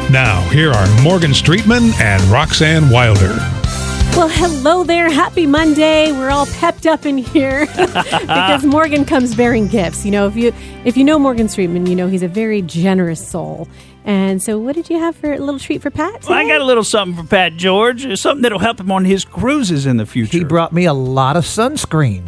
Now, here are Morgan Streetman and Roxanne Wilder. Well, hello there. Happy Monday. We're all pepped up in here because Morgan comes bearing gifts. You know, if you know Morgan Streetman, you know he's a very generous soul. And so what did you have for a little treat for Pat today? Well, I got a little something for Pat, George. It's something that'll help him on his cruises in the future. He brought me a lot of sunscreen.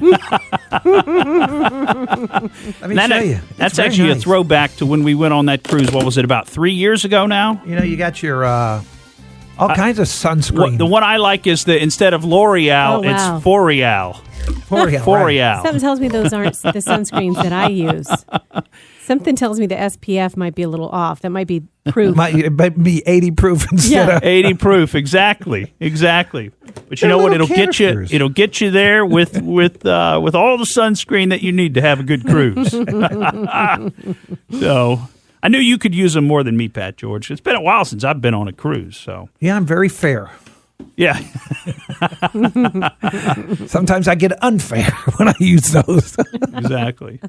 Let me tell you. That's actually nice. A throwback to when we went on that cruise. What was it, about 3 years ago now? You know, you got your all kinds of sunscreen. The one I like is instead of L'Oreal, it's L'Oreal. Right. Something tells me those aren't the sunscreens that I use. Something tells me the SPF might be a little off. That might be proof. It might be 80 proof instead of 80 proof. Exactly. But you know what? It'll canisters. get you there with all the sunscreen that you need to have a good cruise. So I knew you could use them more than me, Pat George. It's been a while since I've been on a cruise. So yeah, I'm very fair. Yeah. Sometimes I get unfair when I use those. Exactly.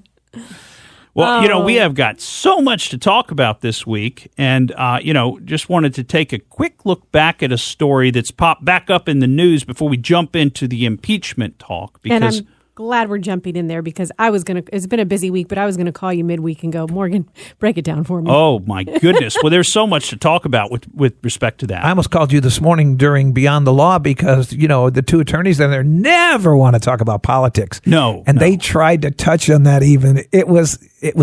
Well, we have got so much to talk about this week, and, just wanted to take a quick look back at a story that's popped back up in the news before we jump into the impeachment talk. And I'm glad we're jumping in there because it's been a busy week, but I was going to call you midweek and go, Morgan, break it down for me. Oh, my goodness. Well, there's so much to talk about with respect to that. I almost called you this morning during Beyond the Law because, the two attorneys in there never want to talk about politics. No. They tried to touch on that even. It was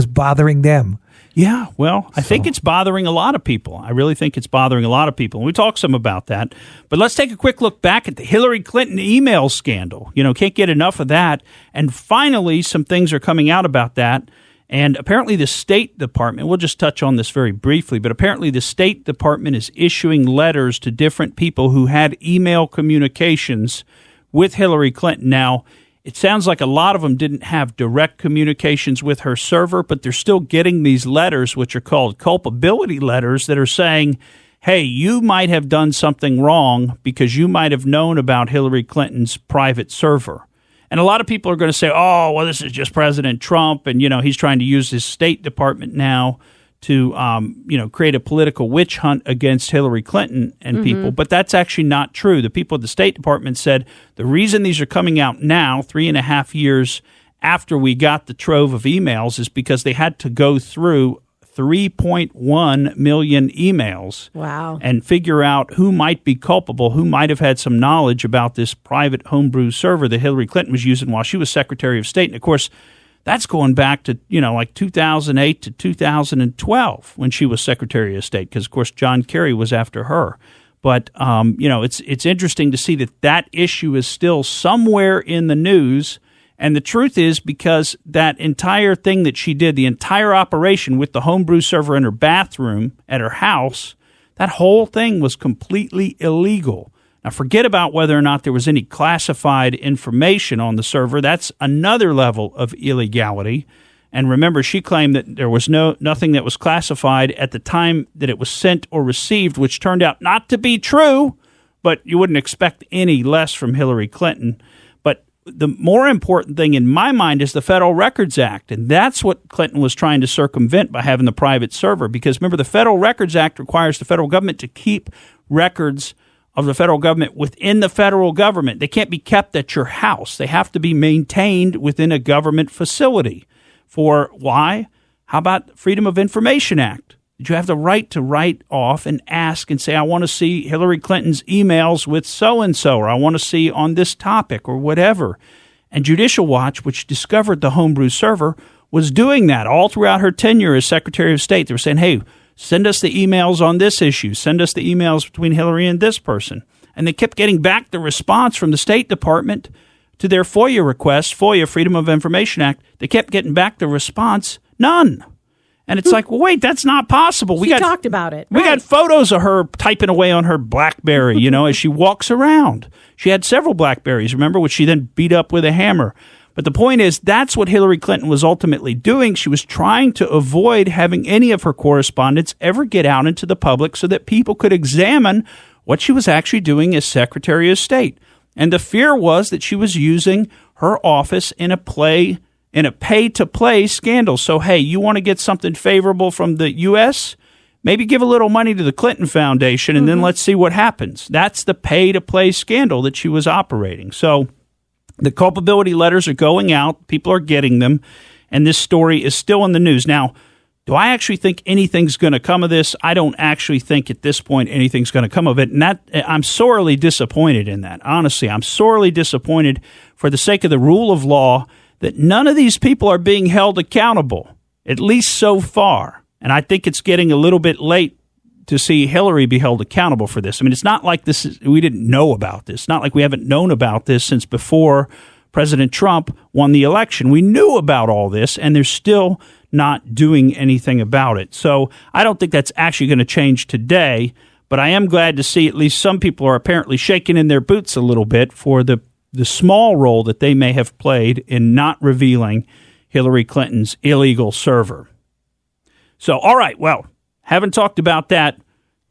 bothering them. Yeah, well, I think it's bothering a lot of people. I really think it's bothering a lot of people. And we talked some about that. But let's take a quick look back at the Hillary Clinton email scandal. Can't get enough of that. And finally, some things are coming out about that. And apparently the State Department, we'll just touch on this very briefly, but apparently the State Department is issuing letters to different people who had email communications with Hillary Clinton. Now, it sounds like a lot of them didn't have direct communications with her server, but they're still getting these letters, which are called culpability letters, that are saying, hey, you might have done something wrong because you might have known about Hillary Clinton's private server. And a lot of people are going to say, oh, well, this is just President Trump, and, he's trying to use his State Department now to, create a political witch hunt against Hillary Clinton and people. But that's actually not true. The people at the State Department said the reason these are coming out now, 3.5 years after we got the trove of emails, is because they had to go through 3.1 million emails. Wow. And figure out who might be culpable, who might have had some knowledge about this private homebrew server that Hillary Clinton was using while she was Secretary of State. And, of course, that's going back to, like 2008 to 2012 when she was Secretary of State because, of course, John Kerry was after her. But, it's interesting to see that issue is still somewhere in the news. And the truth is because that entire thing that she did, the entire operation with the homebrew server in her bathroom at her house, that whole thing was completely illegal. Now, forget about whether or not there was any classified information on the server. That's another level of illegality. And remember, she claimed that there was nothing that was classified at the time that it was sent or received, which turned out not to be true, but you wouldn't expect any less from Hillary Clinton. But the more important thing in my mind is the Federal Records Act, and that's what Clinton was trying to circumvent by having the private server. Because remember, the Federal Records Act requires the federal government to keep records of the federal government within the federal government. They can't be kept at your house. They have to be maintained within a government facility. For why? How about the Freedom of Information Act? Did you have the right to write off and ask and say, I want to see Hillary Clinton's emails with so-and-so, or I want to see on this topic, or whatever? And Judicial Watch, which discovered the homebrew server, was doing that all throughout her tenure as Secretary of State. They were saying, hey, send us the emails on this issue. Send us the emails between Hillary and this person. And they kept getting back the response from the State Department to their FOIA request, FOIA, Freedom of Information Act. They kept getting back the response, none. And it's like, well, wait, that's not possible. We talked about it. We got photos of her typing away on her BlackBerry, as she walks around. She had several BlackBerries, remember, which she then beat up with a hammer. But the point is, that's what Hillary Clinton was ultimately doing. She was trying to avoid having any of her correspondence ever get out into the public so that people could examine what she was actually doing as Secretary of State. And the fear was that she was using her office in a pay-to-play scandal. So, hey, you want to get something favorable from the U.S.? maybe give a little money to the Clinton Foundation, and then let's see what happens. That's the pay-to-play scandal that she was operating. So the culpability letters are going out. People are getting them. And this story is still in the news. Now, do I actually think anything's going to come of this? I don't actually think at this point anything's going to come of it. And I'm sorely disappointed in that. Honestly, I'm sorely disappointed for the sake of the rule of law that none of these people are being held accountable, at least so far. And I think it's getting a little bit late to see Hillary be held accountable for this. I mean, it's not like we didn't know about this. It's not like we haven't known about this since before President Trump won the election. We knew about all this, and they're still not doing anything about it. So I don't think that's actually going to change today, but I am glad to see at least some people are apparently shaking in their boots a little bit for the small role that they may have played in not revealing Hillary Clinton's illegal server. So, all right, well, haven't talked about that.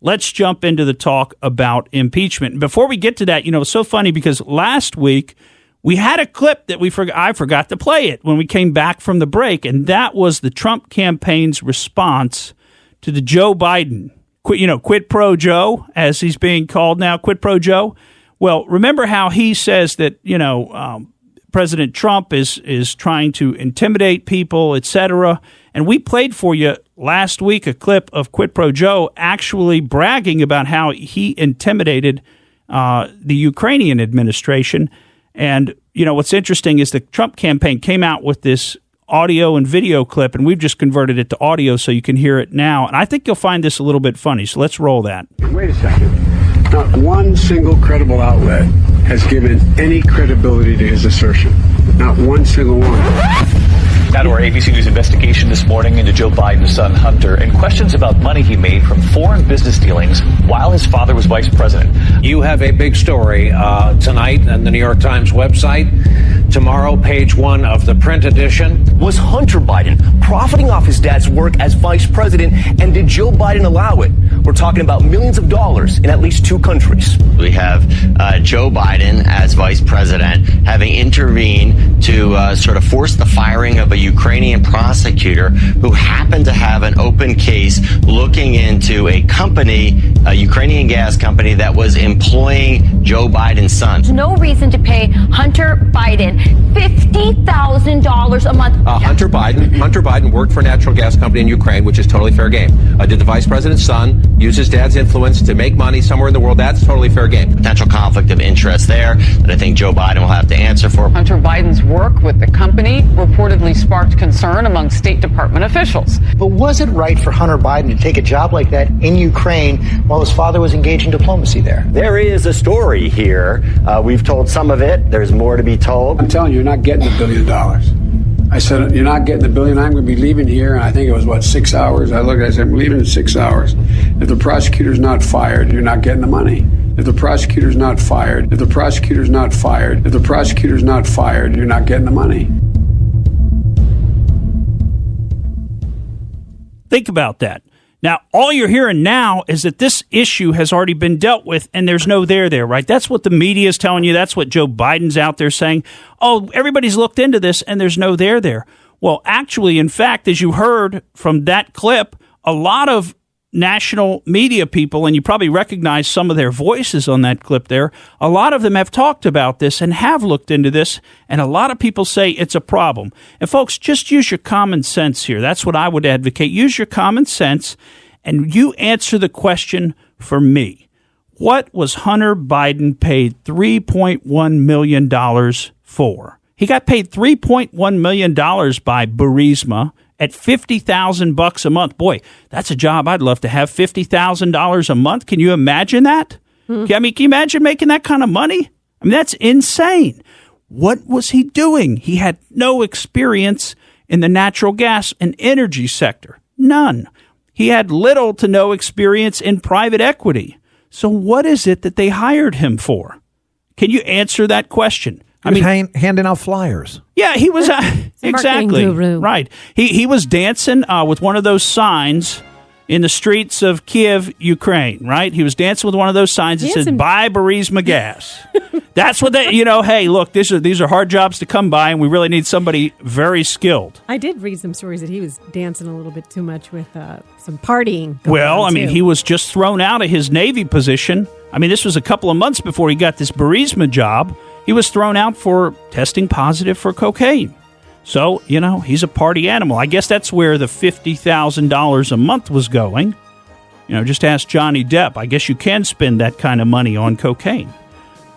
Let's jump into the talk about impeachment. And before we get to that, it's so funny because last week we had a clip that I forgot to play it when we came back from the break, and that was the Trump campaign's response to the Joe Biden, quid pro Joe, as he's being called now, quid pro Joe. Well, remember how he says that, President Trump is trying to intimidate people, etc. And we played for you last week a clip of Quid Pro Joe actually bragging about how he intimidated the Ukrainian administration. And, what's interesting is the Trump campaign came out with this audio and video clip, and we've just converted it to audio so you can hear it now. And I think you'll find this a little bit funny. So let's roll that. Wait a second. Not one single credible outlet has given any credibility to his assertion. Not one single one. Now to our ABC News investigation this morning into Joe Biden's son, Hunter, and questions about money he made from foreign business dealings while his father was vice president. You have a big story tonight on the New York Times website. Tomorrow, page 1 of the print edition. Was Hunter Biden profiting off his dad's work as vice president, and did Joe Biden allow it? We're talking about millions of dollars in at least 2 countries. We have Joe Biden as vice president having intervened to sort of force the firing of a Ukrainian prosecutor who happened to have an open case looking into a company, a Ukrainian gas company that was employing Joe Biden's son. There's no reason to pay Hunter Biden $50,000 a month. Hunter Biden worked for a natural gas company in Ukraine, which is totally fair game. Did the vice president's son use his dad's influence to make money somewhere in the world? That's totally fair game. Potential conflict of interest there that I think Joe Biden will have to answer for. Hunter Biden's work with the company reportedly sparked concern among State Department officials. But was it right for Hunter Biden to take a job like that in Ukraine while his father was engaged in diplomacy there? There is a story here. We've told some of it. There's more to be told. I'm telling you, you're not getting $1 billion. I said, you're not getting $1 billion. I'm going to be leaving here. And I think it was, 6 hours? I said, I'm leaving in 6 hours. If the prosecutor's not fired, you're not getting the money. If the prosecutor's not fired, you're not getting the money. Think about that. Now, all you're hearing now is that this issue has already been dealt with, and there's no there, right? That's what the media is telling you. That's what Joe Biden's out there saying. Oh, everybody's looked into this, and there's no there. Well, actually, in fact, as you heard from that clip, a lot of national media people, and you probably recognize some of their voices on that clip there, a lot of them have talked about this and have looked into this, and a lot of people say it's a problem. And folks, just use your common sense here. That's what I would advocate. Use your common sense, and you answer the question for me. What was Hunter Biden paid $3.1 million for? He got paid $3.1 million by Burisma at $50,000 a month. Boy, that's a job I'd love to have, $50,000 a month. Can you imagine that? I mean, can you imagine making that kind of money? I mean, that's insane. What was he doing? He had no experience in the natural gas and energy sector. None. He had little to no experience in private equity. So what is it that they hired him for? Can you answer that question? Handing out flyers. Yeah, he was exactly guru. Right. He was dancing with one of those signs in the streets of Kiev, Ukraine. Right. He was dancing with one of those signs that said "Buy Burisma Gas." That's what they, hey, look, these are hard jobs to come by, and we really need somebody very skilled. I did read some stories that he was dancing a little bit too much with some partying. Well, I mean, he was just thrown out of his Navy position. I mean, this was a couple of months before he got this Burisma job. He was thrown out for testing positive for cocaine. So, he's a party animal. I guess that's where the $50,000 a month was going. Just ask Johnny Depp. I guess you can spend that kind of money on cocaine.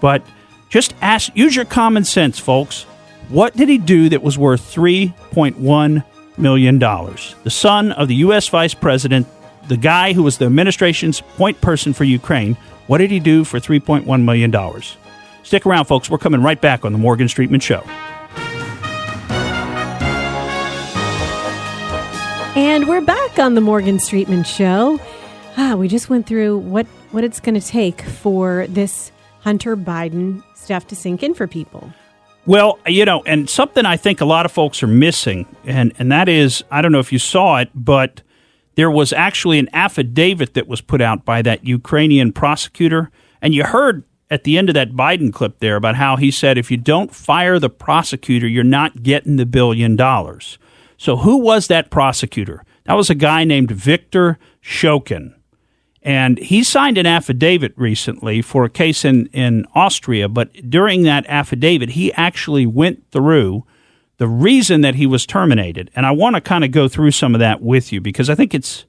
But just use your common sense, folks. What did he do that was worth $3.1 million? The son of the U.S. vice president, the guy who was the administration's point person for Ukraine, what did he do for $3.1 million? Stick around, folks. We're coming right back on the Morgan Streetman Show. And we're back on the Morgan Streetman Show. We just went through what it's going to take for this Hunter Biden stuff to sink in for people. Well, and something I think a lot of folks are missing, and that is, I don't know if you saw it, but there was actually an affidavit that was put out by that Ukrainian prosecutor. And you heard at the end of that Biden clip there about how he said, if you don't fire the prosecutor, you're not getting the $1 billion. So who was that prosecutor? That was a guy named Viktor Shokan. And he signed an affidavit recently for a case in Austria, but during that affidavit, he actually went through the reason that he was terminated. And I want to kind of go through some of that with you because I think it's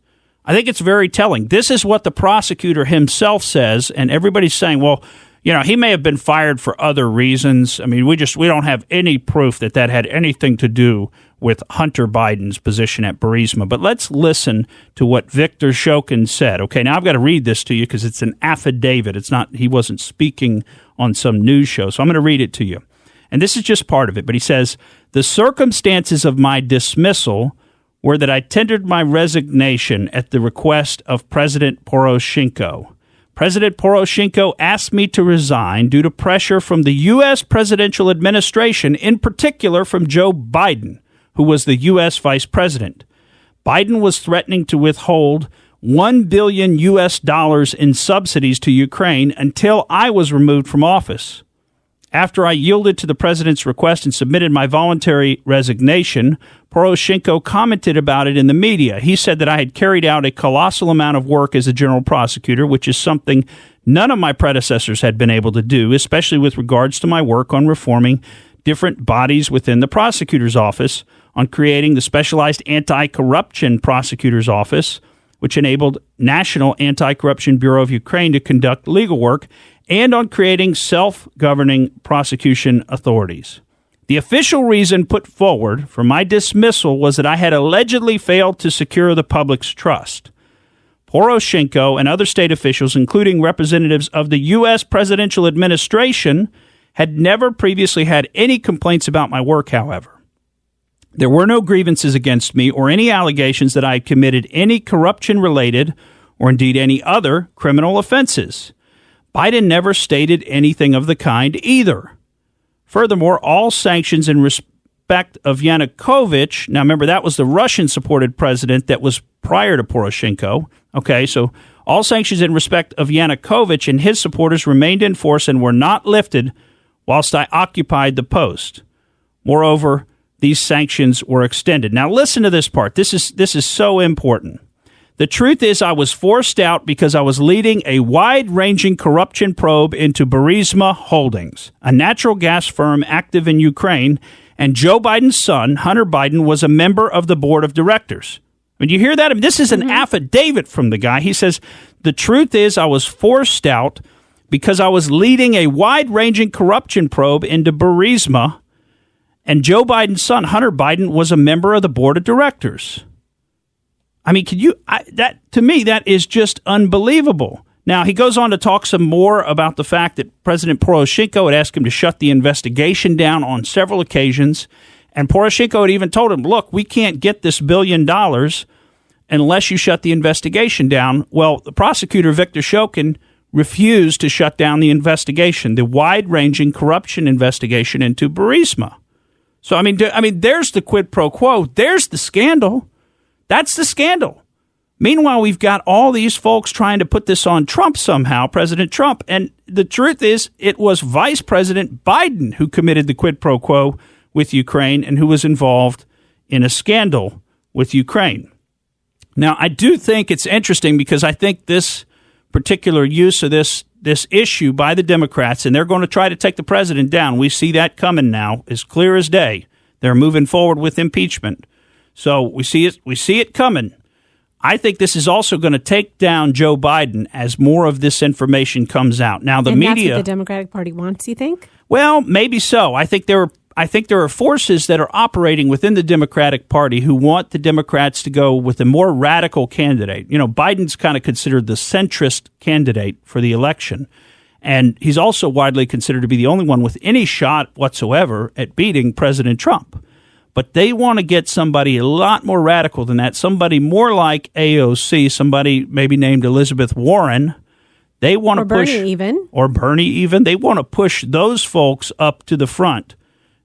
very telling. This is what the prosecutor himself says, and everybody's saying, well, he may have been fired for other reasons. I mean, we don't have any proof that had anything to do with Hunter Biden's position at Burisma. But let's listen to what Viktor Shokan said. Okay, now I've got to read this to you because it's an affidavit. He wasn't speaking on some news show. So I'm going to read it to you. And this is just part of it. But he says, the circumstances of my dismissal were that I tendered my resignation at the request of President Poroshenko. President Poroshenko asked me to resign due to pressure from the U.S. presidential administration, in particular from Joe Biden, who was the U.S. vice president. Biden was threatening to withhold $1 billion in subsidies to Ukraine until I was removed from office. After I yielded to the president's request and submitted my voluntary resignation, Poroshenko commented about it in the media. He said that I had carried out a colossal amount of work as a general prosecutor, which is something none of my predecessors had been able to do, especially with regards to my work on reforming different bodies within the prosecutor's office, on creating the Specialized Anti-Corruption Prosecutor's Office, which enabled National Anti-Corruption Bureau of Ukraine to conduct legal work, and on creating self-governing prosecution authorities. The official reason put forward for my dismissal was that I had allegedly failed to secure the public's trust. Poroshenko and other state officials, including representatives of the U.S. presidential administration, had never previously had any complaints about my work, however. There were no grievances against me or any allegations that I had committed any corruption-related or indeed any other criminal offenses. Biden never stated anything of the kind either. Furthermore, all sanctions in respect of Yanukovych, now remember that was the Russian-supported president that was prior to Poroshenko. Okay, so all sanctions in respect of Yanukovych and his supporters remained in force and were not lifted whilst I occupied the post. Moreover, these sanctions were extended. Now listen to this part. This is so important. The truth is I was forced out because I was leading a wide-ranging corruption probe into Burisma Holdings, a natural gas firm active in Ukraine, and Joe Biden's son, Hunter Biden, was a member of the board of directors. When you hear that, I mean, this is an affidavit from the guy. He says, the truth is I was forced out because I was leading a wide-ranging corruption probe into Burisma, and Joe Biden's son, Hunter Biden, was a member of the board of directors. I mean, to me, that is just unbelievable. Now, he goes on to talk some more about the fact that President Poroshenko had asked him to shut the investigation down on several occasions. And Poroshenko had even told him, look, we can't get this $1 billion unless you shut the investigation down. Well, the prosecutor, Viktor Shokan, refused to shut down the investigation, the wide-ranging corruption investigation into Burisma. So, I mean, there's the quid pro quo. There's the scandal. That's the scandal. Meanwhile, we've got all these folks trying to put this on Trump somehow, President Trump. And the truth is, it was Vice President Biden who committed the quid pro quo with Ukraine and who was involved in a scandal with Ukraine. Now, I do think it's interesting because I think this particular use of this issue by the Democrats, and they're going to try to take the president down. We see that coming now, as clear as day. They're moving forward with impeachment. So we see it coming. I think this is also going to take down Joe Biden as more of this information comes out. Now, the media, that's what the Democratic Party wants, you think? Well, maybe so. I think there are forces that are operating within the Democratic Party who want the Democrats to go with a more radical candidate. You know, Biden's kind of considered the centrist candidate for the election. And he's also widely considered to be the only one with any shot whatsoever at beating President Trump. But they want to get somebody a lot more radical than that, somebody more like AOC, somebody maybe named Elizabeth Warren. They want to push Bernie even. They want to push those folks up to the front.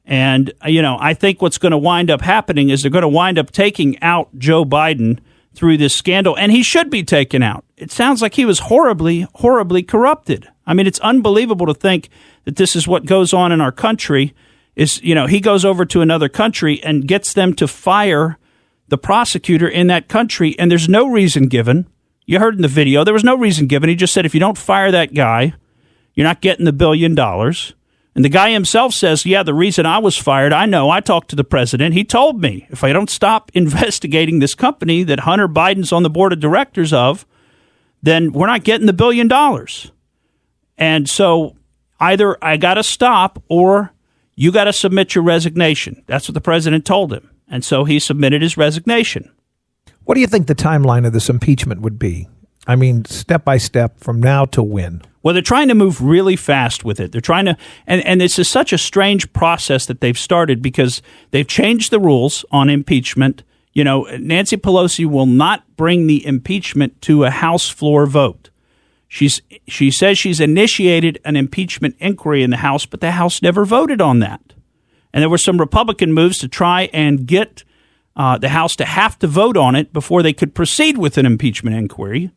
And, I think what's going to wind up happening is they're going to wind up taking out Joe Biden through this scandal, and he should be taken out. It sounds like he was horribly, horribly corrupted. I mean, it's unbelievable to think that this is what goes on in our country. Is, he goes over to another country and gets them to fire the prosecutor in that country, and there's no reason given. You heard in the video, there was no reason given. He just said, if you don't fire that guy, you're not getting the $1 billion. And the guy himself says, yeah, the reason I was fired, I know. I talked to the president. He told me if I don't stop investigating this company that Hunter Biden's on the board of directors of, then we're not getting the $1 billion. And so either I got to stop or you got to submit your resignation. That's what the president told him. And so he submitted his resignation. What do you think the timeline of this impeachment would be? I mean, step by step from now to when? Well, they're trying to move really fast with it. They're trying to, and this is such a strange process that they've started because they've changed the rules on impeachment. Nancy Pelosi will not bring the impeachment to a House floor vote. She says she's initiated an impeachment inquiry in the House, but the House never voted on that. And there were some Republican moves to try and get the House to have to vote on it before they could proceed with an impeachment inquiry.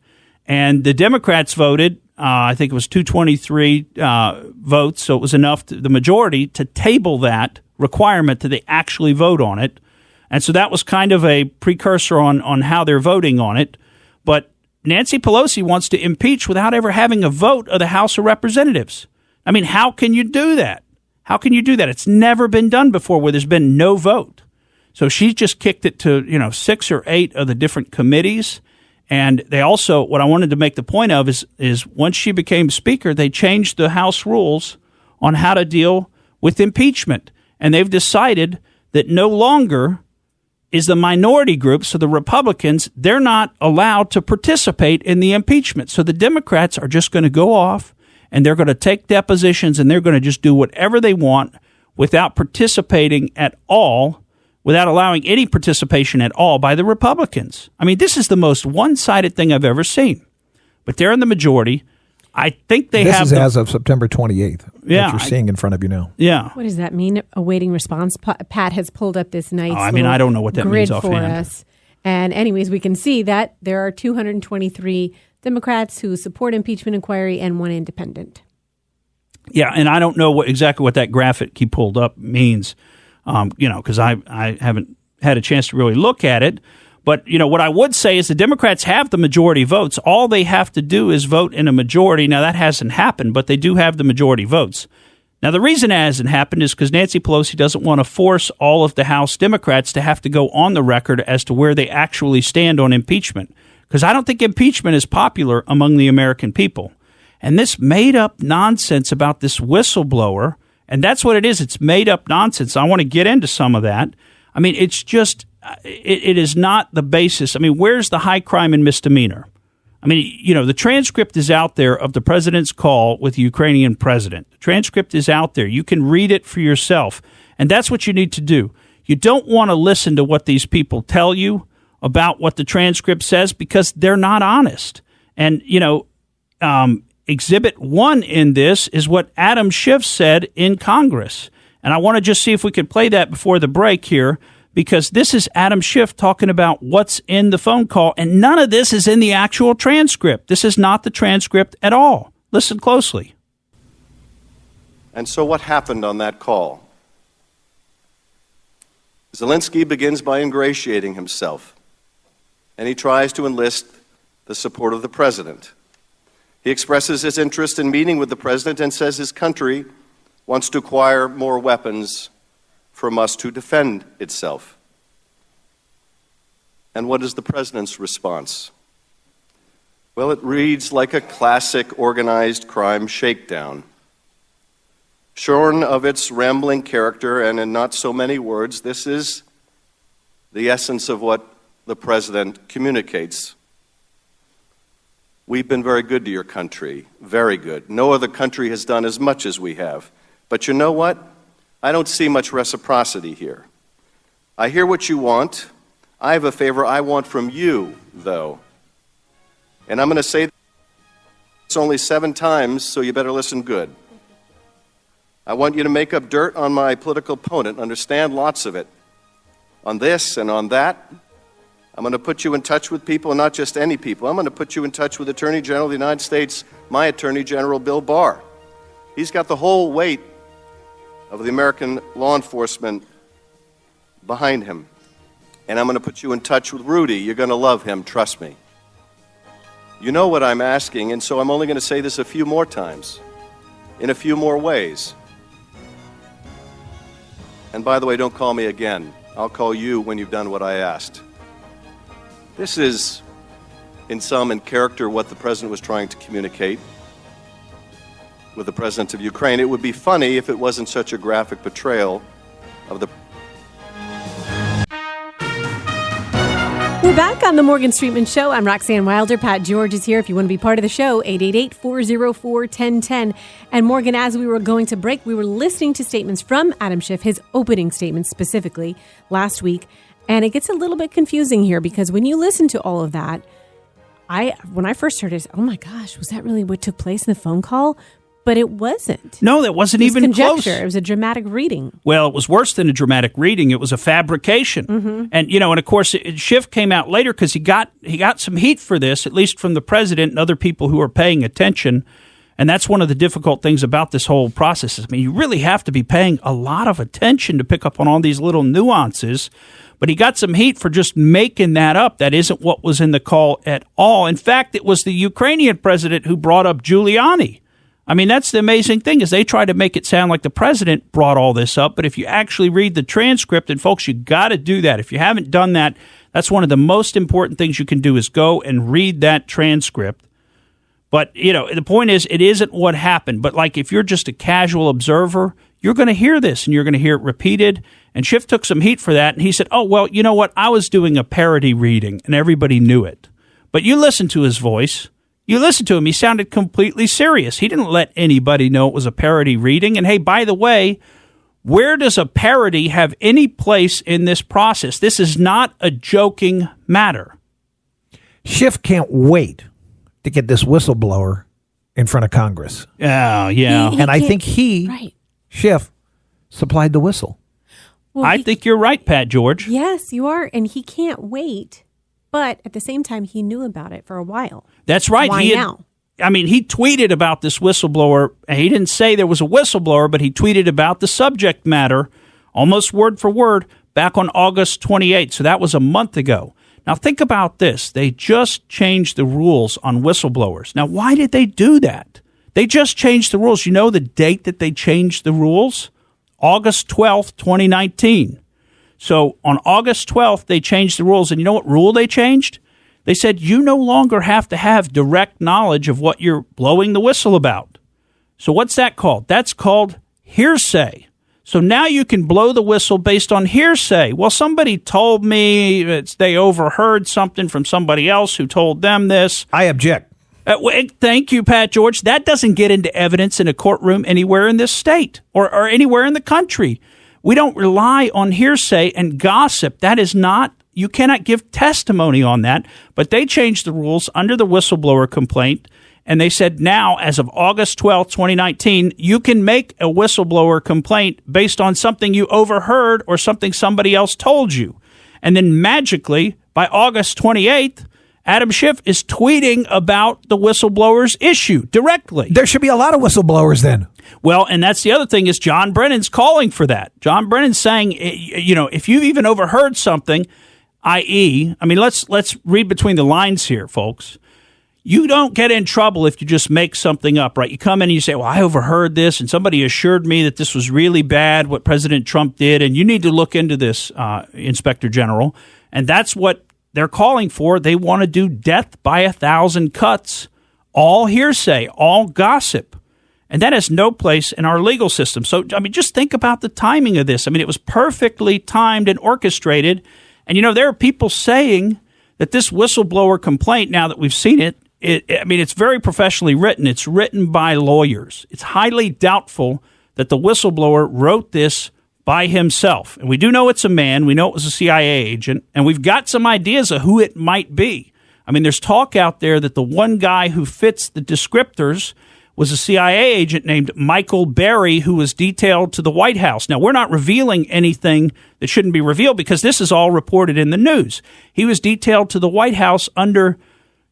And the Democrats voted, I think it was 223 votes, so it was enough, the majority, to table that requirement that they actually vote on it. And so that was kind of a precursor on how they're voting on it. But Nancy Pelosi wants to impeach without ever having a vote of the House of Representatives. I mean, how can you do that? How can you do that? It's never been done before where there's been no vote. So she just kicked it to, 6 or 8 of the different committees. And they also, what I wanted to make the point of is once she became Speaker, they changed the House rules on how to deal with impeachment. And they've decided that no longer is the minority group, so the Republicans, they're not allowed to participate in the impeachment. So the Democrats are just going to go off and they're going to take depositions and they're going to just do whatever they want without participating at all, without allowing any participation at all by the Republicans. I mean, this is the most one-sided thing I've ever seen. But they're in the majority. I think they have... This is as of September 28th. Yeah. That you're seeing in front of you now. Yeah. What does that mean? Awaiting response. Pat has pulled up this nice I don't know what that grid means offhand. for us. And anyways, we can see that there are 223 Democrats who support impeachment inquiry and 1 independent. Yeah, and I don't know exactly what that graphic he pulled up means, because I haven't had a chance to really look at it. But, what I would say is the Democrats have the majority votes. All they have to do is vote in a majority. Now, that hasn't happened, but they do have the majority votes. Now, the reason it hasn't happened is because Nancy Pelosi doesn't want to force all of the House Democrats to have to go on the record as to where they actually stand on impeachment. Because I don't think impeachment is popular among the American people. And this made-up nonsense about this whistleblower, and that's what it is. It's made-up nonsense. I want to get into some of that. I mean, it's just... It is not the basis. I mean, where's the high crime and misdemeanor? I mean, the transcript is out there of the president's call with the Ukrainian president. The transcript is out there. You can read it for yourself. And that's what you need to do. You don't want to listen to what these people tell you about what the transcript says because they're not honest. And, Exhibit 1 in this is what Adam Schiff said in Congress. And I want to just see if we could play that before the break here, because this is Adam Schiff talking about what's in the phone call, and none of this is in the actual transcript. This is not the transcript at all. Listen closely. And so what happened on that call? Zelensky begins by ingratiating himself, and he tries to enlist the support of the president. He expresses his interest in meeting with the president and says his country wants to acquire more weapons from us to defend itself. And what is the president's response? Well, it reads like a classic organized crime shakedown. Shorn of its rambling character and in not so many words, this is the essence of what the president communicates. We've been very good to your country, very good. No other country has done as much as we have. But you know what? I don't see much reciprocity here. I hear what you want. I have a favor I want from you, though. And I'm going to say this only 7 times, so you better listen good. I want you to make up dirt on my political opponent, understand lots of it. On this and on that, I'm going to put you in touch with people, and not just any people. I'm going to put you in touch with Attorney General of the United States, my Attorney General, Bill Barr. He's got the whole weight of the American law enforcement behind him. And I'm going to put you in touch with Rudy. You're going to love him, trust me. You know what I'm asking, and so I'm only going to say this a few more times, in a few more ways. And by the way, don't call me again. I'll call you when you've done what I asked. This is, in sum and character, what the president was trying to communicate with the president of Ukraine. It would be funny if it wasn't such a graphic portrayal of the... We're back on the Morgan Streetman Show. I'm Roxanne Wilder. Pat George is here. If you want to be part of the show, 888-404-1010. And Morgan, as we were going to break, we were listening to statements from Adam Schiff, his opening statements specifically, last week. And it gets a little bit confusing here because when you listen to all of that, when I first heard it, oh my gosh, was that really what took place in the phone call? But it wasn't. No, that wasn't even conjecture. close. It was a dramatic reading. Well, it was worse than a dramatic reading. It was a fabrication. Mm-hmm. And, and of course, Schiff came out later because he got some heat for this, at least from the president and other people who are paying attention. And that's one of the difficult things about this whole process. I mean, you really have to be paying a lot of attention to pick up on all these little nuances. But he got some heat for just making that up. That isn't what was in the call at all. In fact, it was the Ukrainian president who brought up Giuliani. I mean, that's the amazing thing is they try to make it sound like the president brought all this up. But if you actually read the transcript, and folks, you got to do that. If you haven't done that, that's one of the most important things you can do is go and read that transcript. But, the point is, it isn't what happened. But like if you're just a casual observer, you're going to hear this and you're going to hear it repeated. And Schiff took some heat for that. And he said, oh, well, you know what? I was doing a parody reading and everybody knew it. But you listen to his voice. You listen to him. He sounded completely serious. He didn't let anybody know it was a parody reading. And hey, by the way, where does a parody have any place in this process? This is not a joking matter. Schiff can't wait to get this whistleblower in front of Congress. Oh, yeah. And I think Schiff, supplied the whistle. Well, I think you're right, Pat George. Yes, you are. And he can't wait. But at the same time, he knew about it for a while. That's right. Why now? He tweeted about this whistleblower. He didn't say there was a whistleblower, but he tweeted about the subject matter, almost word for word, back on August 28th. So that was a month ago. Now, think about this. They just changed the rules on whistleblowers. Now, why did they do that? They just changed the rules. You know the date that they changed the rules? August 12th, 2019. So on August 12th, they changed the rules. And you know what rule they changed? They said you no longer have to have direct knowledge of what you're blowing the whistle about. So what's that called? That's called hearsay. So now you can blow the whistle based on hearsay. Well, somebody told me they overheard something from somebody else who told them this. I object. Thank you, Pat George. That doesn't get into evidence in a courtroom anywhere in this state or anywhere in the country. We don't rely on hearsay and gossip. That is not, you cannot give testimony on that. But they changed the rules under the whistleblower complaint. And they said now, as of August 12th, 2019, you can make a whistleblower complaint based on something you overheard or something somebody else told you. And then magically, by August 28th, Adam Schiff is tweeting about the whistleblowers issue directly. There should be a lot of whistleblowers then. Well, and that's the other thing is John Brennan's calling for that. John Brennan's saying, if you've even overheard something, i.e., let's read between the lines here, folks. You don't get in trouble if you just make something up, right? You come in and you say, well, I overheard this, and somebody assured me that this was really bad, what President Trump did, and you need to look into this, Inspector General. And that's what they're calling for. They want to do death by 1,000 cuts, all hearsay, all gossip. And that has no place in our legal system. So, just think about the timing of this. It was perfectly timed and orchestrated. And, there are people saying that this whistleblower complaint, now that we've seen it, it's very professionally written. It's written by lawyers. It's highly doubtful that the whistleblower wrote this by himself. And we do know it's a man. We know it was a CIA agent. And we've got some ideas of who it might be. There's talk out there that the one guy who fits the descriptors was a CIA agent named Michael Berry, who was detailed to the White House. Now, we're not revealing anything that shouldn't be revealed because this is all reported in the news. He was detailed to the White House under,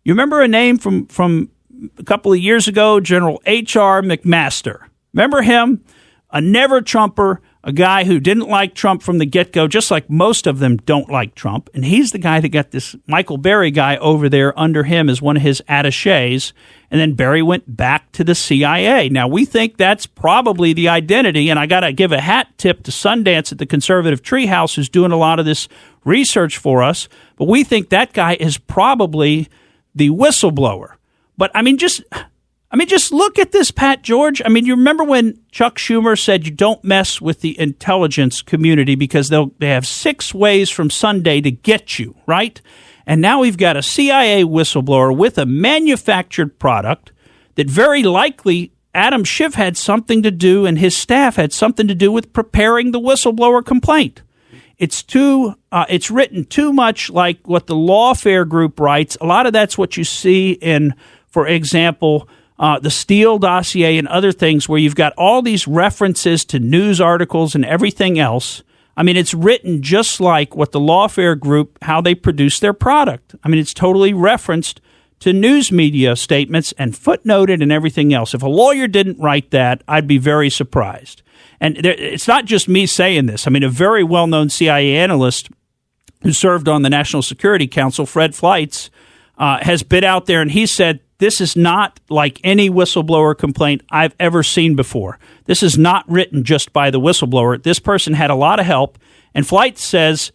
you remember a name from a couple of years ago, General H.R. McMaster. Remember him? A never-Trumper, a guy who didn't like Trump from the get-go, just like most of them don't like Trump. And he's the guy that got this Michael Berry guy over there under him as one of his attachés. And then Berry went back to the CIA. Now, we think that's probably the identity. And I got to give a hat tip to Sundance at the Conservative Treehouse, who's doing a lot of this research for us. But we think that guy is probably the whistleblower. But, just look at this, Pat George. You remember when Chuck Schumer said you don't mess with the intelligence community because they have 6 ways from Sunday to get you, right? And now we've got a CIA whistleblower with a manufactured product that very likely Adam Schiff had something to do and his staff had something to do with preparing the whistleblower complaint. It's written too much like what the Lawfare Group writes. A lot of that's what you see in, for example, the Steele dossier and other things where you've got all these references to news articles and everything else. It's written just like what the Lawfare Group, how they produce their product. It's totally referenced to news media statements and footnoted and everything else. If a lawyer didn't write that, I'd be very surprised. And it's not just me saying this. A very well-known CIA analyst who served on the National Security Council, Fred Fleitz, has been out there and he said, this is not like any whistleblower complaint I've ever seen before. This is not written just by the whistleblower. This person had a lot of help. And Fleitz says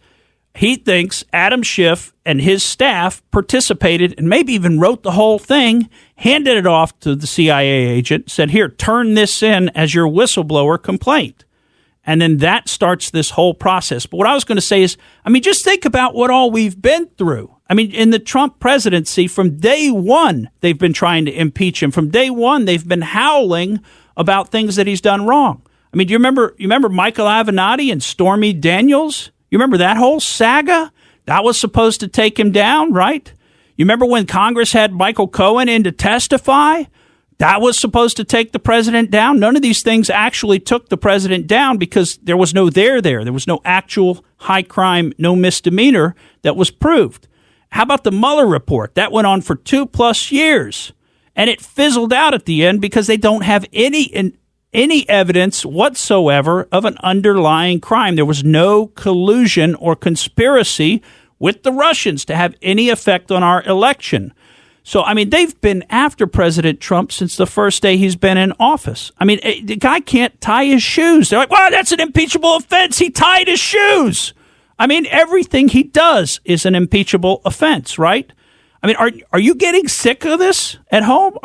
he thinks Adam Schiff and his staff participated and maybe even wrote the whole thing, handed it off to the CIA agent, said, here, turn this in as your whistleblower complaint. And then that starts this whole process. But what I was going to say is, just think about what all we've been through. In the Trump presidency, from day one, they've been trying to impeach him. From day one, they've been howling about things that he's done wrong. Do you remember Michael Avenatti and Stormy Daniels? You remember that whole saga? That was supposed to take him down, right? You remember when Congress had Michael Cohen in to testify? That was supposed to take the president down. None of these things actually took the president down because there was no there. There was no actual high crime, no misdemeanor that was proved. How about the Mueller report? That went on for 2+ years, and it fizzled out at the end because they don't have any evidence whatsoever of an underlying crime. There was no collusion or conspiracy with the Russians to have any effect on our election. So, they've been after President Trump since the first day he's been in office. The guy can't tie his shoes. They're like, well, that's an impeachable offense. He tied his shoes. Everything he does is an impeachable offense, right? Are you getting sick of this at home?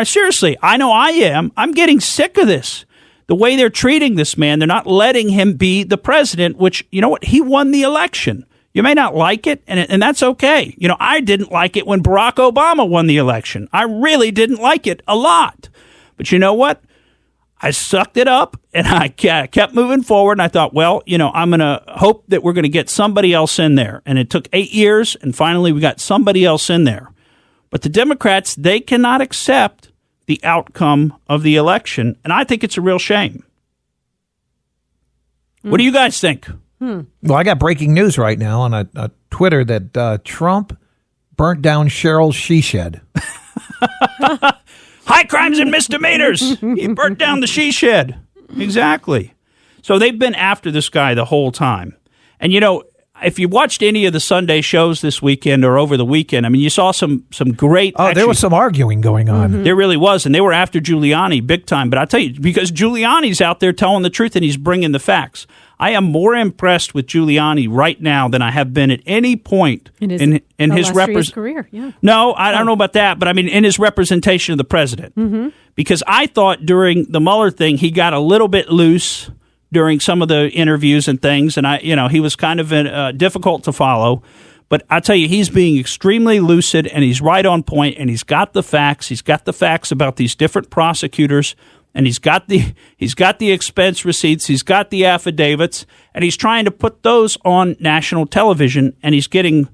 Seriously, I know I am. I'm getting sick of this. The way they're treating this man, they're not letting him be the president, which, you know what? He won the election. You may not like it, and that's okay. I didn't like it when Barack Obama won the election. I really didn't like it a lot. But you know what? I sucked it up, and I kept moving forward, and I thought, well, I'm going to hope that we're going to get somebody else in there. And it took 8 years, and finally we got somebody else in there. But the Democrats, they cannot accept the outcome of the election, and I think it's a real shame. What do you guys think? Well, I got breaking news right now on a Twitter that Trump burnt down Cheryl's she shed. High crimes and misdemeanors. He burnt down the she shed. Exactly. So they've been after this guy the whole time. And, you know, if you watched any of the Sunday shows this weekend or over the weekend, I mean, you saw some great... there was some arguing going on. There really was, and they were after Giuliani big time. But I tell you, because Giuliani's out there telling the truth and he's bringing the facts. I am more impressed with Giuliani right now than I have been at any point in his career. Yeah. No, I don't know about that, but I mean in his representation of the president. Mm-hmm. Because I thought during the Mueller thing he got a little bit loose during some of the interviews and things, and he was kind of difficult to follow. But I tell you, he's being extremely lucid, and he's right on point, and he's got the facts. He's got the facts about these different prosecutors. And he's got the expense receipts, he's got the affidavits, and he's trying to put those on national television, and he's getting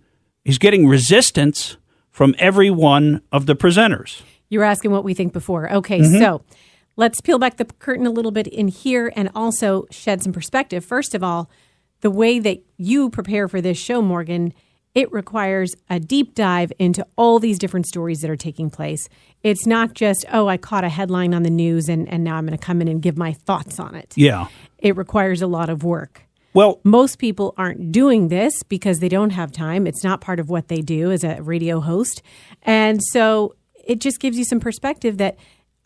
resistance from every one of the presenters. You were asking what we think before. Okay, so let's peel back the curtain a little bit in here and also shed some perspective. First of all, the way that you prepare for this show, Morgan, it requires a deep dive into all these different stories that are taking place. It's not just, I caught a headline on the news and now I'm going to come in and give my thoughts on it. Yeah. It requires a lot of work. Well, most people aren't doing this because they don't have time. It's not part of what they do as a radio host. And so it just gives you some perspective that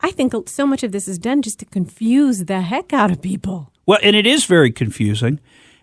I think so much of this is done just to confuse the heck out of people. Well, and it is very confusing.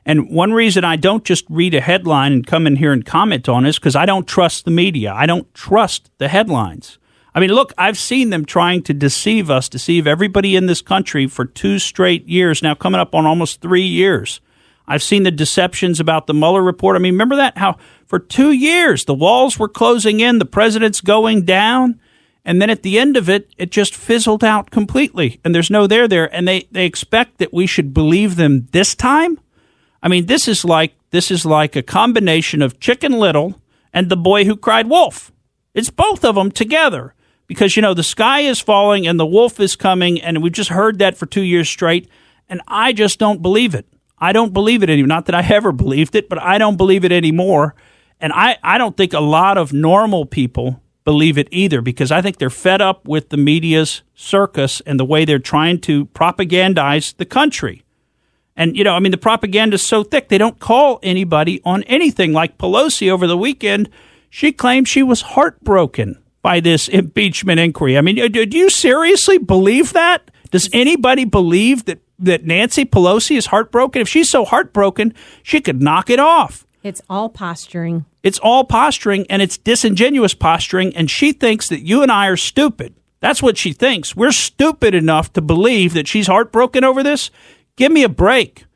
And one reason I don't just read a headline and come in here and comment on it is because I don't trust the media. I don't trust the headlines. I mean, look, I've seen them trying to deceive us, deceive everybody in this country for 2 straight years, now coming up on almost 3 years. I've seen the deceptions about the Mueller report. I mean, remember that? How for 2 years the walls were closing in, the president's going down, and then at the end of it, it just fizzled out completely, and there's no there. And they expect that we should believe them this time? I mean, this is like a combination of Chicken Little and The Boy Who Cried Wolf. It's both of them together because, the sky is falling and the wolf is coming, and we've just heard that for 2 years straight, and I just don't believe it. I don't believe it anymore. Not that I ever believed it, but I don't believe it anymore, and I don't think a lot of normal people believe it either because I think they're fed up with the media's circus and the way they're trying to propagandize the country. And, the propaganda is so thick, they don't call anybody on anything. Like Pelosi over the weekend, she claimed she was heartbroken by this impeachment inquiry. I mean, do you seriously believe that? Does anybody believe that Nancy Pelosi is heartbroken? If she's so heartbroken, she could knock it off. It's all posturing. It's all posturing, and it's disingenuous posturing, and she thinks that you and I are stupid. That's what she thinks. We're stupid enough to believe that she's heartbroken over this? Give me a break.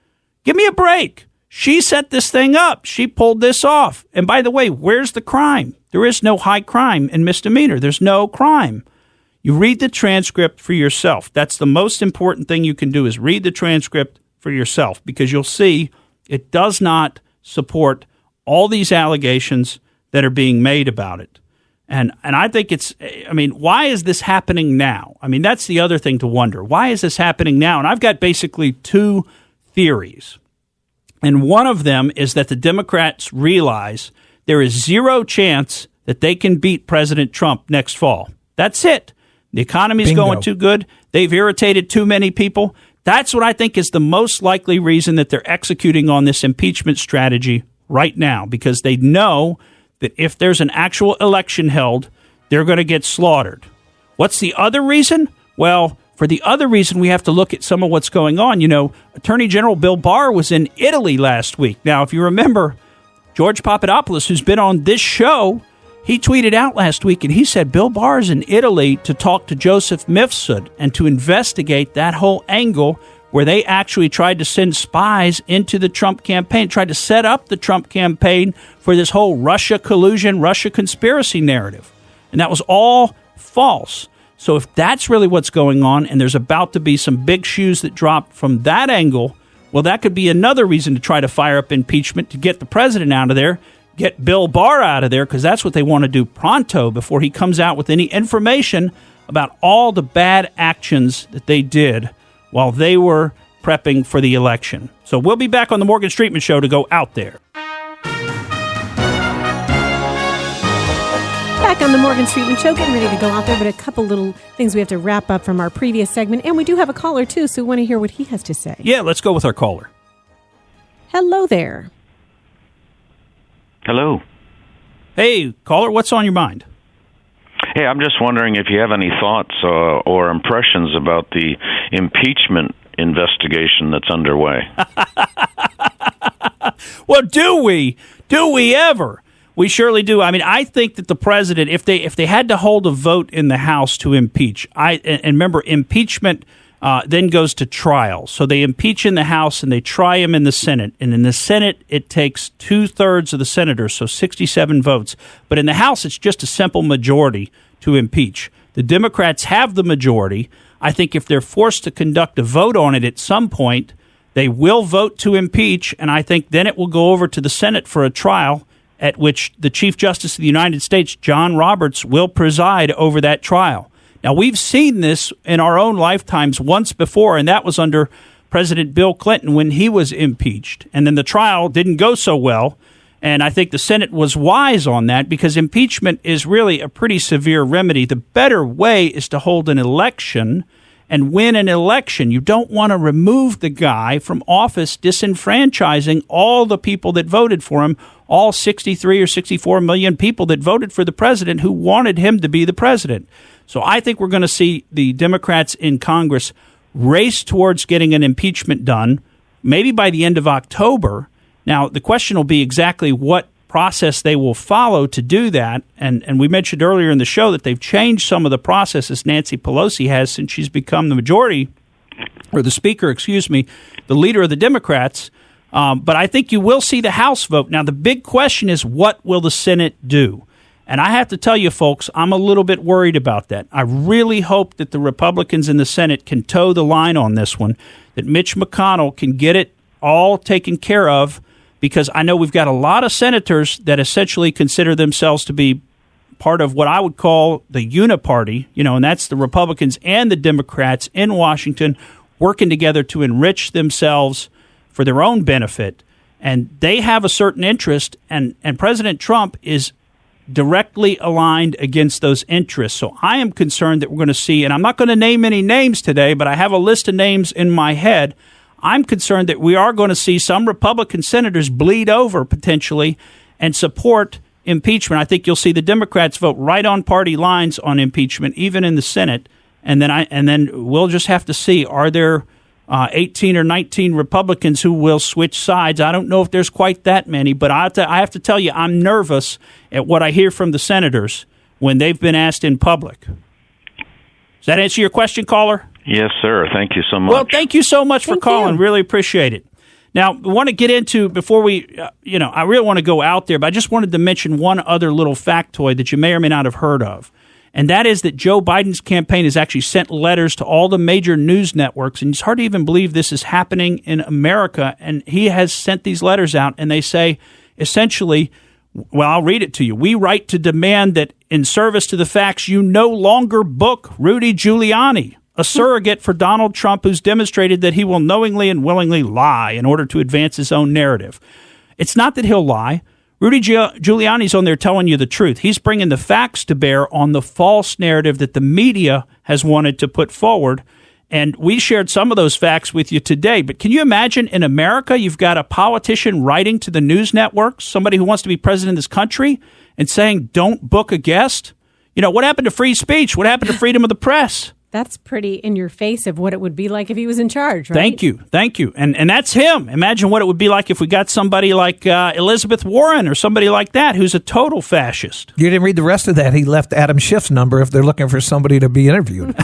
Give me a break. She set this thing up. She pulled this off. And by the way, where's the crime? There is no high crime and misdemeanor. There's no crime. You read the transcript for yourself. That's the most important thing you can do is read the transcript for yourself because you'll see it does not support all these allegations that are being made about it. And I think why is this happening now? I mean, that's the other thing to wonder. Why is this happening now? And I've got basically 2 theories. And one of them is that the Democrats realize there is 0 chance that they can beat President Trump next fall. That's it. The economy's going too good. They've irritated too many people. That's what I think is the most likely reason that they're executing on this impeachment strategy right now, because they know that if there's an actual election held, they're going to get slaughtered. What's the other reason? Well, for the other reason, we have to look at some of what's going on. Attorney General Bill Barr was in Italy last week. Now, if you remember, George Papadopoulos, who's been on this show, he tweeted out last week, and he said Bill Barr is in Italy to talk to Joseph Mifsud and to investigate that whole angle where they actually tried to send spies into the Trump campaign, tried to set up the Trump campaign for this whole Russia collusion, Russia conspiracy narrative. And that was all false. So if that's really what's going on and there's about to be some big shoes that drop from that angle, well, that could be another reason to try to fire up impeachment to get the president out of there. get Bill Barr out of there, because that's what they want to do pronto before he comes out with any information about all the bad actions that they did while they were prepping for the election. So we'll be back on the Morgan Streetman Show to go out there. Back on the Morgan Streetman Show, getting ready to go out there, but a couple little things we have to wrap up from our previous segment. And we do have a caller, too, so we want to hear what he has to say. Yeah, let's go with our caller. Hello there. Hello. Hey, caller, what's on your mind? Hey, I'm just wondering if you have any thoughts or impressions about the impeachment investigation that's underway. Well, do we? Do we ever? We surely do. I mean, I think that the president, if they had to hold a vote in the House to impeach, and remember, impeachment then goes to trial. So they impeach in the House and they try him in the Senate. And in the Senate, it takes 2/3 of the senators, so 67 votes. But in the House, it's just a simple majority to impeach. The Democrats have the majority. I think if they're forced to conduct a vote on it at some point, they will vote to impeach. And I think then it will go over to the Senate for a trial, at which the Chief Justice of the United States, John Roberts, will preside over that trial. Now, we've seen this in our own lifetimes once before, and that was under President Bill Clinton when he was impeached. And then the trial didn't go so well, and I think the Senate was wise on that, because impeachment is really a pretty severe remedy. The better way is to hold an election and win an election. You don't want to remove the guy from office, disenfranchising all the people that voted for him, all 63 or 64 million people that voted for the president who wanted him to be the president. So I think we're going to see the Democrats in Congress race towards getting an impeachment done, maybe by the end of October. Now, the question will be exactly what process they will follow to do that. And we mentioned earlier in the show that they've changed some of the processes Nancy Pelosi has since she's become the majority, or the speaker, the leader of the Democrats. But I think you will see the House vote. Now, the big question is, what will the Senate do? And I have to tell you, folks, I'm a little bit worried about that. I really hope that the Republicans in the Senate can toe the line on this one, that Mitch McConnell can get it all taken care of, because I know we've got a lot of senators that essentially consider themselves to be part of what I would call the uniparty, and that's the Republicans and the Democrats in Washington working together to enrich themselves for their own benefit. And they have a certain interest, and President Trump is directly aligned against those interests. So I am concerned that we're going to see, and I'm not going to name any names today, but I have a list of names in my head. I'm concerned that we are going to see some Republican senators bleed over potentially and support impeachment. I think you'll see the Democrats vote right on party lines on impeachment, even in the Senate. And then we'll just have to see, are there 18 or 19 Republicans who will switch sides? I don't know if there's quite that many, but I have to tell you, I'm nervous at what I hear from the senators when they've been asked in public. Does that answer your question, caller? Yes, sir. Thank you so much. Well, thank you so much for calling. Really appreciate it. Now, we want to get into, before we, I really want to go out there, but I just wanted to mention one other little factoid that you may or may not have heard of. And that is that Joe Biden's campaign has actually sent letters to all the major news networks. And it's hard to even believe this is happening in America. And he has sent these letters out, and they say, essentially, well, I'll read it to you. We write to demand that in service to the facts, you no longer book Rudy Giuliani, a surrogate for Donald Trump who's demonstrated that he will knowingly and willingly lie in order to advance his own narrative. It's not that he'll lie. Rudy Giuliani's on there telling you the truth. He's bringing the facts to bear on the false narrative that the media has wanted to put forward. And we shared some of those facts with you today. But can you imagine in America, you've got a politician writing to the news networks, somebody who wants to be president of this country, and saying, don't book a guest? What happened to free speech? What happened to freedom of the press? That's pretty in your face of what it would be like if he was in charge, right? Thank you. And that's him. Imagine what it would be like if we got somebody like Elizabeth Warren or somebody like that who's a total fascist. You didn't read the rest of that. He left Adam Schiff's number if they're looking for somebody to be interviewed.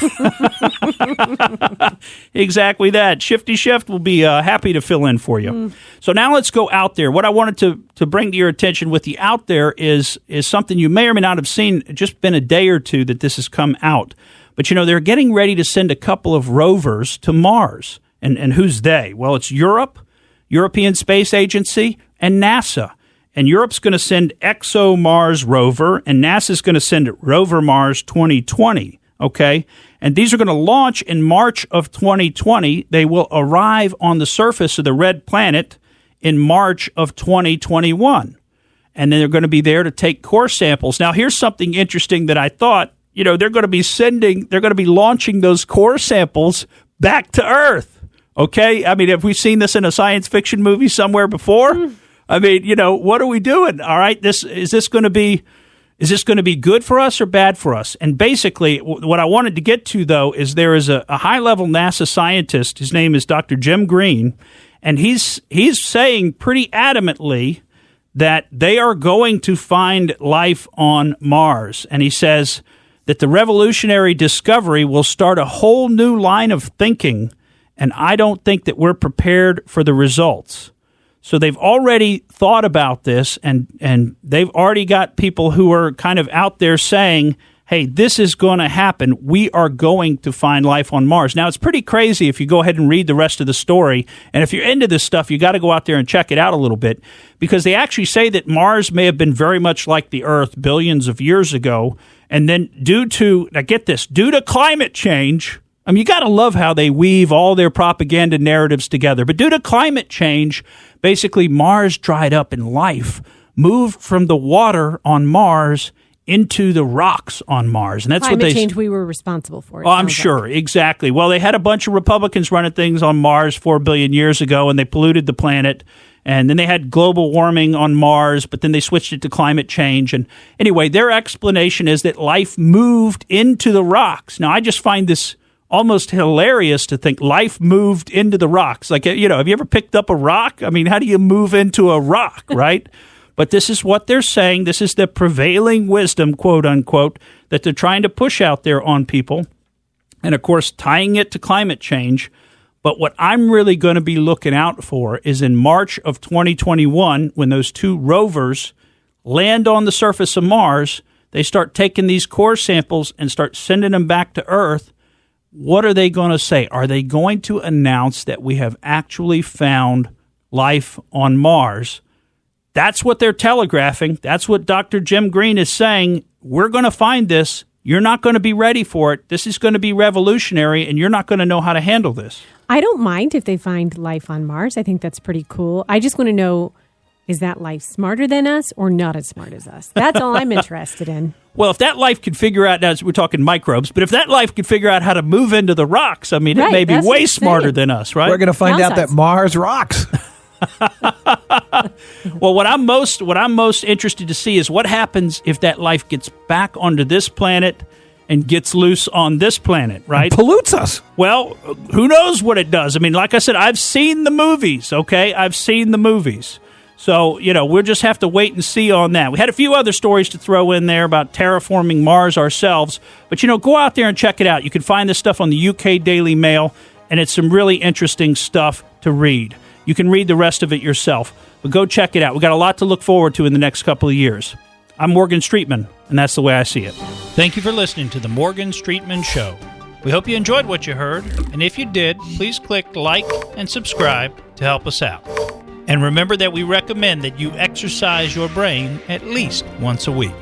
Exactly that. Shifty Schiff will be happy to fill in for you. So now let's go out there. What I wanted to bring to your attention with the out there is something you may or may not have seen. It's just been a day or two that this has come out. But, they're getting ready to send a couple of rovers to Mars. And who's they? Well, it's European Space Agency, and NASA. and Europe's going to send ExoMars rover, and NASA's going to send Rover Mars 2020, okay? And these are going to launch in March of 2020. They will arrive on the surface of the red planet in March of 2021. And then they're going to be there to take core samples. Now, here's something interesting that I thought, they're going to be launching those core samples back to Earth, okay? I mean, have we seen this in a science fiction movie somewhere before? I mean, what are we doing? All right, is this going to be good for us or bad for us? And basically, what I wanted to get to, though, is there is a high-level NASA scientist. His name is Dr. Jim Green, and he's saying pretty adamantly that they are going to find life on Mars. And he says that the revolutionary discovery will start a whole new line of thinking, and I don't think that we're prepared for the results. So they've already thought about this, and they've already got people who are kind of out there saying, hey, this is going to happen. We are going to find life on Mars. Now, it's pretty crazy if you go ahead and read the rest of the story. And if you're into this stuff, you got to go out there and check it out a little bit, because they actually say that Mars may have been very much like the Earth billions of years ago. And then due to climate change, I mean, you got to love how they weave all their propaganda narratives together. But due to climate change, basically Mars dried up and life moved from the water on Mars into the rocks on Mars. And that's climate change we were responsible for. Oh, I'm sure. Exactly. Well, they had a bunch of Republicans running things on Mars 4 billion years ago, and they polluted the planet. And then they had global warming on Mars, but then they switched it to climate change. And anyway, their explanation is that life moved into the rocks. Now, I just find this almost hilarious to think life moved into the rocks. Like, have you ever picked up a rock? I mean, how do you move into a rock, right? But this is what they're saying. This is the prevailing wisdom, quote unquote, that they're trying to push out there on people. And of course, tying it to climate change. But what I'm really going to be looking out for is in March of 2021, when those two rovers land on the surface of Mars, they start taking these core samples and start sending them back to Earth. What are they going to say? Are they going to announce that we have actually found life on Mars? That's what they're telegraphing. That's what Dr. Jim Green is saying. We're going to find this. You're not going to be ready for it. This is going to be revolutionary, and you're not going to know how to handle this. I don't mind if they find life on Mars. I think that's pretty cool. I just want to know, is that life smarter than us or not as smart as us? That's all I'm interested in. Well, if that life could figure out, now we're talking microbes, but if that life could figure out how to move into the rocks, I mean, right, it may be way smarter than us, right? We're going to find out that Mars rocks. Well, what I'm most interested to see is what happens if that life gets back onto this planet and gets loose on this planet, right? And pollutes us. Well, who knows what it does? I mean, like I said, I've seen the movies, okay? I've seen the movies. So, we'll just have to wait and see on that. We had a few other stories to throw in there about terraforming Mars ourselves. But, go out there and check it out. You can find this stuff on the UK Daily Mail, and it's some really interesting stuff to read. You can read the rest of it yourself, but go check it out. We've got a lot to look forward to in the next couple of years. I'm Morgan Streetman, and that's the way I see it. Thank you for listening to the Morgan Streetman Show. We hope you enjoyed what you heard, and if you did, please click like and subscribe to help us out. And remember that we recommend that you exercise your brain at least once a week.